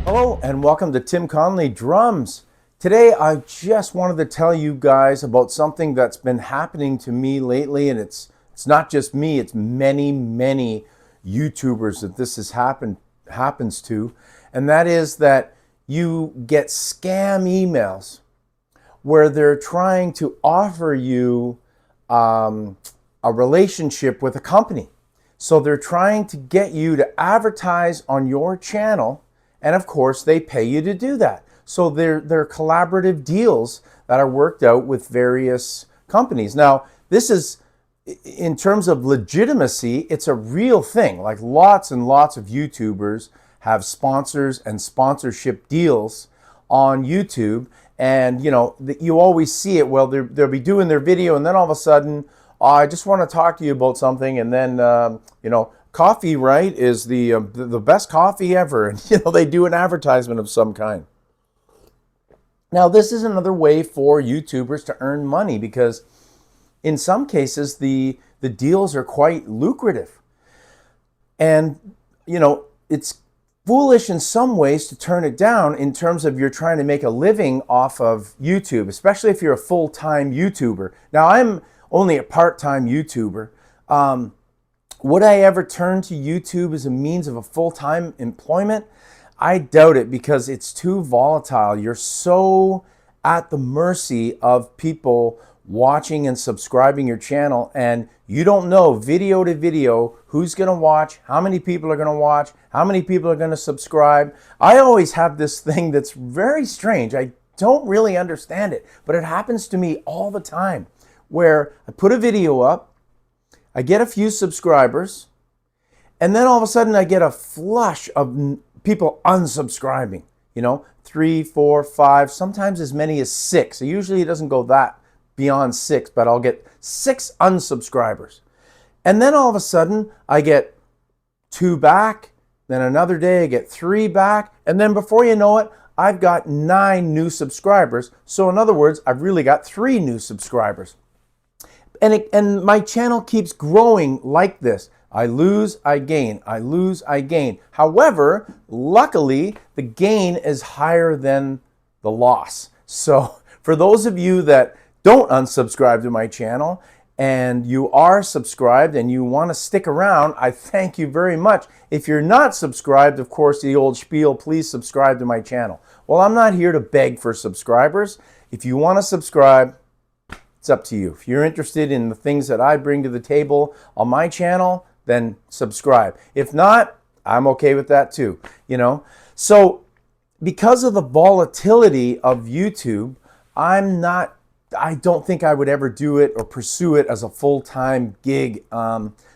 Hello and welcome to Tim Conley Drums. Today I just wanted to tell you guys about something that's been happening to me lately, and it's not just me, it's many YouTubers that this happens to, and that is that you get scam emails where they're trying to offer you a relationship with a company. So they're trying to get you to advertise on your channel, and of course they pay you to do that. So they're collaborative deals that are worked out with various companies. Now, this is, in terms of legitimacy, it's a real thing. Like lots and lots of YouTubers have sponsors and sponsorship deals on YouTube, and you always see it. Well, they'll be doing their video, and then all of a sudden, I just want to talk to you about something, and then coffee, right, is the best coffee ever, and they do an advertisement of some kind. Now, this is another way for YouTubers to earn money, because in some cases the deals are quite lucrative, and it's foolish in some ways to turn it down in terms of you're trying to make a living off of YouTube, especially if you're a full-time YouTuber. Now, I'm only a part-time YouTuber. Would I ever turn to YouTube as a means of a full-time employment? I doubt it, because it's too volatile. You're so at the mercy of people watching and subscribing your channel, and you don't know video to video who's going to watch, how many people are going to watch, how many people are going to subscribe. I always have this thing that's very strange. I don't really understand it, but it happens to me all the time, where I put a video up, I get a few subscribers, and then all of a sudden I get a flush of people unsubscribing. 3, 4, 5, sometimes as many as 6. Usually it doesn't go that beyond 6, but I'll get 6 unsubscribers. And then all of a sudden I get 2 back, then another day I get 3 back, and then before you know it, I've got 9 new subscribers. So in other words, I've really got 3 new subscribers. And my channel keeps growing like this. I lose, I gain. I lose, I gain. However, luckily, the gain is higher than the loss. So for those of you that don't unsubscribe to my channel, and you are subscribed and you want to stick around, I thank you very much. If you're not subscribed, of course, the old spiel, please subscribe to my channel. Well, I'm not here to beg for subscribers. If you want to subscribe, it's up to you. If you're interested in the things that I bring to the table on my channel, then subscribe. If not, I'm okay with that too. So because of the volatility of YouTube, I don't think I would ever do it or pursue it as a full-time gig.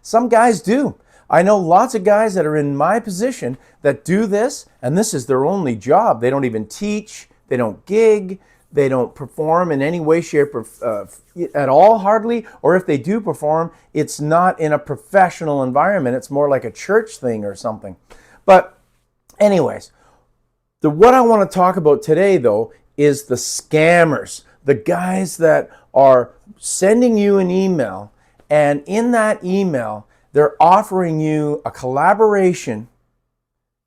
Some guys do. I know lots of guys that are in my position that do this, and this is their only job. They don't even teach, they don't gig, they don't perform in any way, shape, or at all, hardly. Or if they do perform, it's not in a professional environment. It's more like a church thing or something. But anyways, what I want to talk about today, though, is the scammers. The guys that are sending you an email, and in that email, they're offering you a collaboration,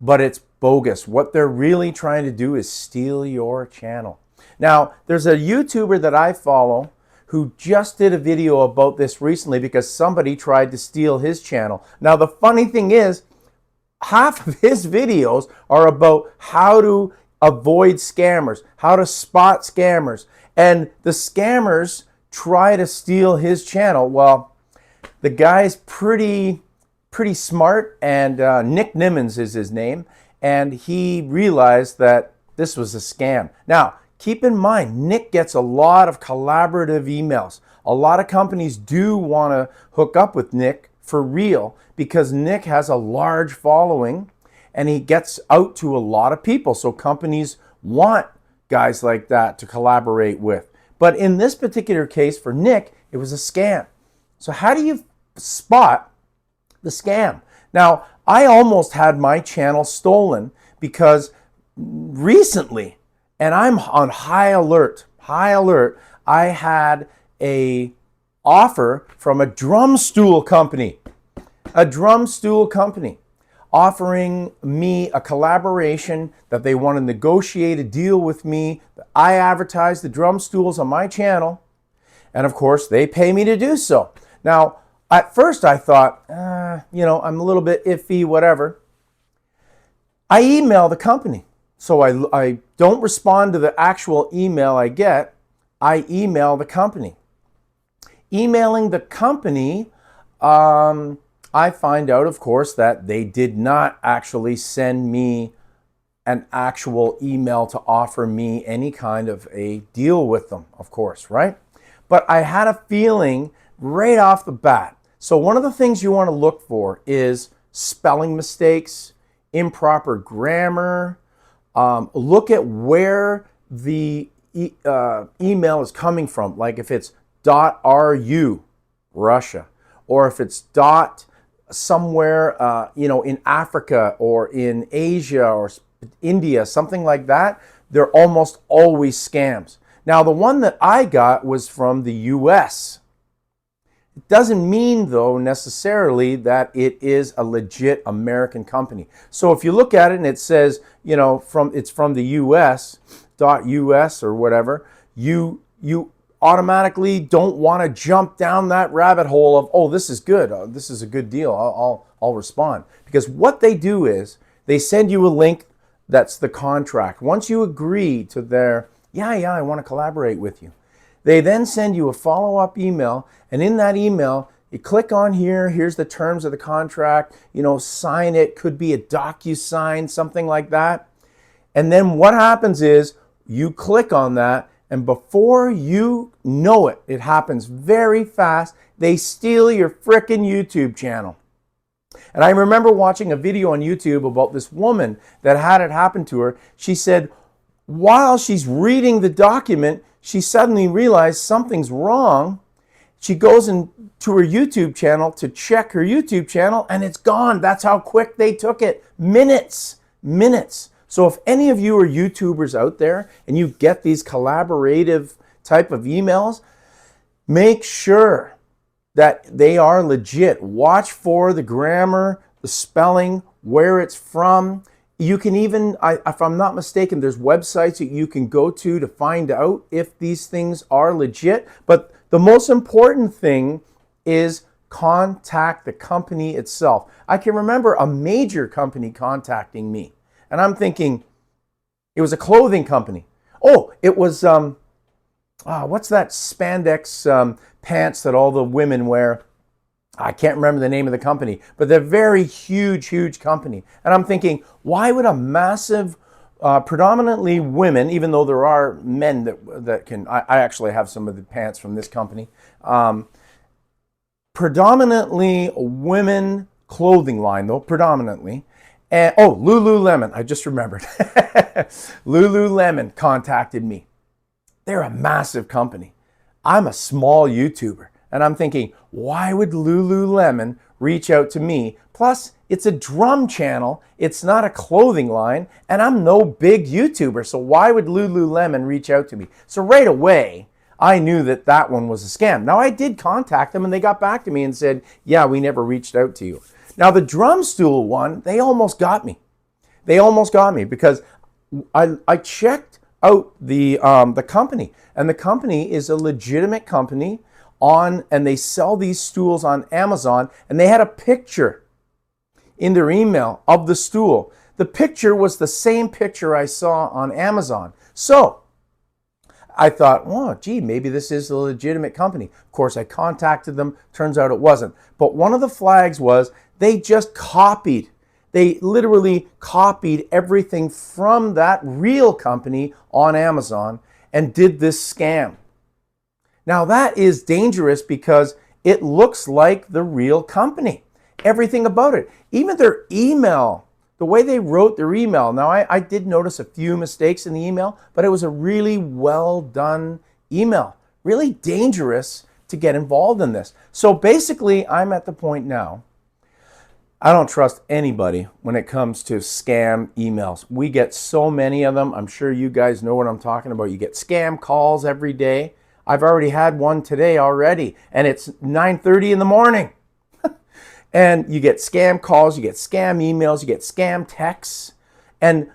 but it's bogus. What they're really trying to do is steal your channel. Now, there's a YouTuber that I follow who just did a video about this recently because somebody tried to steal his channel. Now, the funny thing is, half of his videos are about how to avoid scammers, how to spot scammers. And the scammers try to steal his channel. Well, the guy's pretty smart, and Nick Nimmons is his name, and he realized that this was a scam. Now, keep in mind, Nick gets a lot of collaborative emails. A lot of companies do want to hook up with Nick for real, because Nick has a large following and he gets out to a lot of people. So companies want guys like that to collaborate with. But in this particular case for Nick, it was a scam. So how do you spot the scam? Now, I almost had my channel stolen because recently, and I'm on high alert, I had a offer from a drum stool company. offering me a collaboration, that they want to negotiate a deal with me. I advertise the drum stools on my channel, and of course they pay me to do so. Now, at first I thought, I'm a little bit iffy, whatever. I email the company. So I don't respond to the actual email I get. I email the company. Emailing the company, I find out, of course, that they did not actually send me an actual email to offer me any kind of a deal with them, of course, right? But I had a feeling right off the bat. So one of the things you want to look for is spelling mistakes, improper grammar. Look at where the email is coming from, like if it's .ru, Russia, or if it's somewhere, in Africa or in Asia or India, something like that. They're almost always scams. Now, the one that I got was from the US. It doesn't mean, though, necessarily that it is a legit American company. So if you look at it and it says, it's from the US, .us or whatever, you automatically don't want to jump down that rabbit hole of, oh, this is good. This is a good deal. I'll respond. Because what they do is they send you a link that's the contract. Once you agree to their, I want to collaborate with you, they then send you a follow-up email, and in that email, you click on here, here's the terms of the contract, sign it, could be a DocuSign, something like that. And then what happens is you click on that, and before you know it, it happens very fast, they steal your frickin' YouTube channel. And I remember watching a video on YouTube about this woman that had it happen to her. She said, while she's reading the document, she suddenly realized something's wrong. She goes into her YouTube channel to check her YouTube channel, and it's gone. That's how quick they took it. Minutes. So if any of you are YouTubers out there and you get these collaborative type of emails, make sure that they are legit. Watch for the grammar, the spelling, where it's from. You can even, if I'm not mistaken, there's websites that you can go to find out if these things are legit. But the most important thing is contact the company itself. I can remember a major company contacting me, and I'm thinking it was a clothing company. Oh, it was, what's that spandex pants that all the women wear? I can't remember the name of the company, but they're very huge company. And I'm thinking, why would a massive, predominantly women, even though there are men that can, I actually have some of the pants from this company, predominantly women clothing line though, predominantly. And, Lululemon, I just remembered. Lululemon contacted me. They're a massive company. I'm a small YouTuber. And I'm thinking, why would Lululemon reach out to me? Plus, it's a drum channel. It's not a clothing line. And I'm no big YouTuber. So why would Lululemon reach out to me? So right away, I knew that one was a scam. Now, I did contact them, and they got back to me and said, yeah, we never reached out to you. Now, the drum stool one, they almost got me. Because I checked out the company. And the company is a legitimate company. And they sell these stools on Amazon, and they had a picture in their email of the stool. The picture was the same picture I saw on Amazon. So I thought, oh, gee, maybe this is a legitimate company. Of course, I contacted them. Turns out it wasn't. But one of the flags was they just copied. They literally copied everything from that real company on Amazon and did this scam. Now that is dangerous because it looks like the real company. Everything about it. Even their email, the way they wrote their email. Now I did notice a few mistakes in the email, but it was a really well done email. Really dangerous to get involved in this. So basically I'm at the point now, I don't trust anybody when it comes to scam emails. We get so many of them. I'm sure you guys know what I'm talking about. You get scam calls every day. I've already had one today already, and it's 9:30 in the morning. And you get scam calls, you get scam emails, you get scam texts, and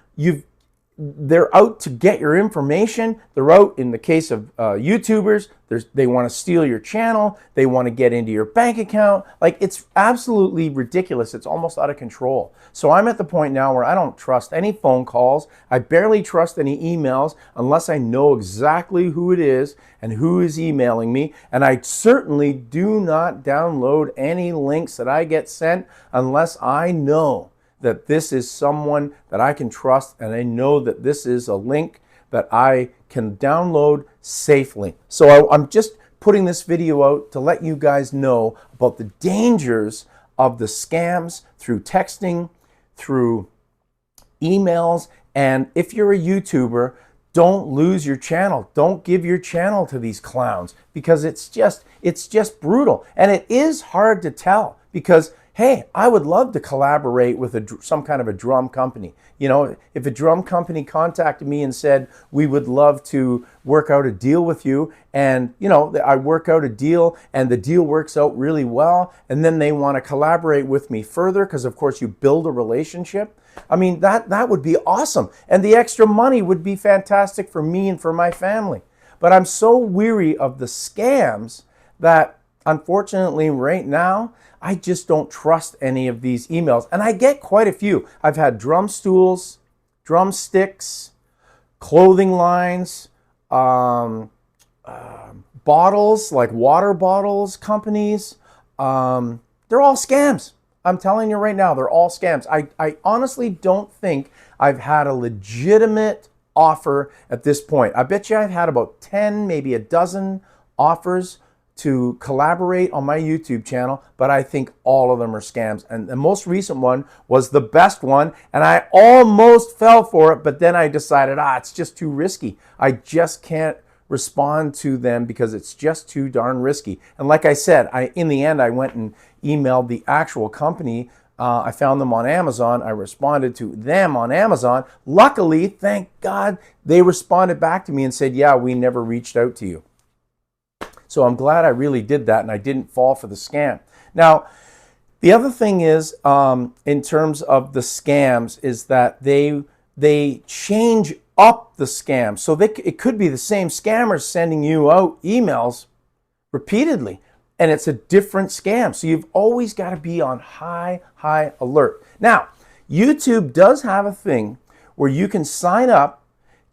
they're out to get your information. They're out, in the case of YouTubers, they want to steal your channel. They want to get into your bank account. Like, it's absolutely ridiculous. It's almost out of control. So I'm at the point now where I don't trust any phone calls. I barely trust any emails unless I know exactly who it is and who is emailing me. And I certainly do not download any links that I get sent unless I know that this is someone that I can trust, and I know that this is a link that I can download safely. So I'm just putting this video out to let you guys know about the dangers of the scams through texting, through emails, and if you're a YouTuber, don't lose your channel. Don't give your channel to these clowns, because it's just brutal. And it is hard to tell, because hey, I would love to collaborate with some kind of a drum company. You know, if a drum company contacted me and said, we would love to work out a deal with you, and you know, I work out a deal and the deal works out really well, and then they want to collaborate with me further, because of course you build a relationship. I mean, that would be awesome. And the extra money would be fantastic for me and for my family. But I'm so weary of the scams that, unfortunately, right now, I just don't trust any of these emails. And I get quite a few. I've had drum stools, drumsticks, clothing lines, bottles, like water bottles companies. They're all scams. I'm telling you right now, they're all scams. I honestly don't think I've had a legitimate offer at this point. I bet you I've had about 10, maybe a dozen offers to collaborate on my YouTube channel, but I think all of them are scams. And the most recent one was the best one, and I almost fell for it, but then I decided, it's just too risky. I just can't respond to them because it's just too darn risky. And like I said, in the end, I went and emailed the actual company. I found them on Amazon. I responded to them on Amazon. Luckily, thank God, they responded back to me and said, yeah, we never reached out to you. So I'm glad I really did that and I didn't fall for the scam. Now, the other thing is, in terms of the scams, is that they change up the scam. So it could be the same scammers sending you out emails repeatedly, and it's a different scam. So you've always got to be on high alert. Now, YouTube does have a thing where you can sign up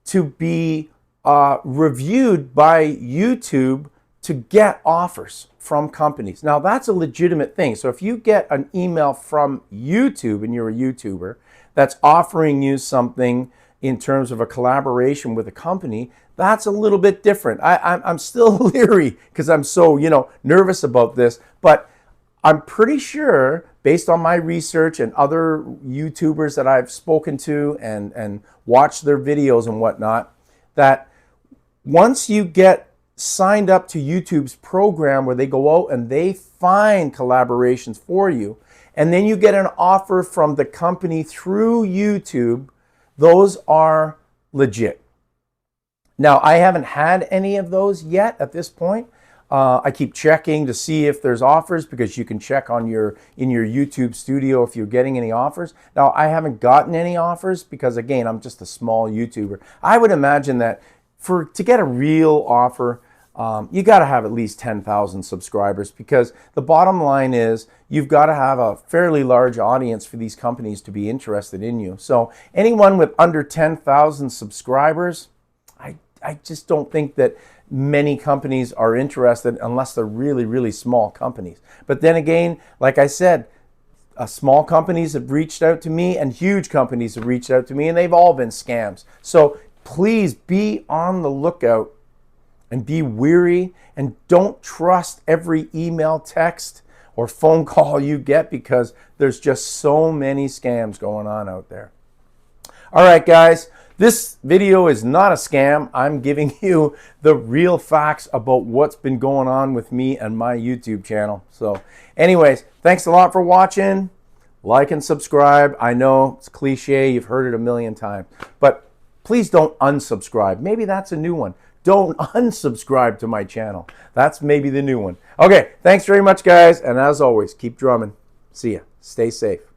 to be reviewed by YouTube to get offers from companies. Now, that's a legitimate thing. So if you get an email from YouTube and you're a YouTuber that's offering you something in terms of a collaboration with a company, that's a little bit different. I'm still leery because I'm so, nervous about this, but I'm pretty sure, based on my research and other YouTubers that I've spoken to and watched their videos and whatnot, that once you get signed up to YouTube's program where they go out and they find collaborations for you, and then you get an offer from the company through YouTube, those are legit. Now, I haven't had any of those yet at this point. I keep checking to see if there's offers, because you can check in your YouTube studio if you're getting any offers. Now, I haven't gotten any offers because, again, I'm just a small YouTuber. I would imagine that to get a real offer, you got to have at least 10,000 subscribers, because the bottom line is you've got to have a fairly large audience for these companies to be interested in you. So anyone with under 10,000 subscribers, I just don't think that many companies are interested unless they're really small companies. But then again, like I said, small companies have reached out to me and huge companies have reached out to me, and they've all been scams. So please be on the lookout and be wary, and don't trust every email, text, or phone call you get, because there's just so many scams going on out there. All right, guys, this video is not a scam. I'm giving you the real facts about what's been going on with me and my YouTube channel. So anyways, thanks a lot for watching. Like and subscribe. I know it's cliche. You've heard it a million times, but please don't unsubscribe. Maybe that's a new one. Don't unsubscribe to my channel. That's maybe the new one. Okay, thanks very much, guys. And as always, keep drumming. See ya. Stay safe.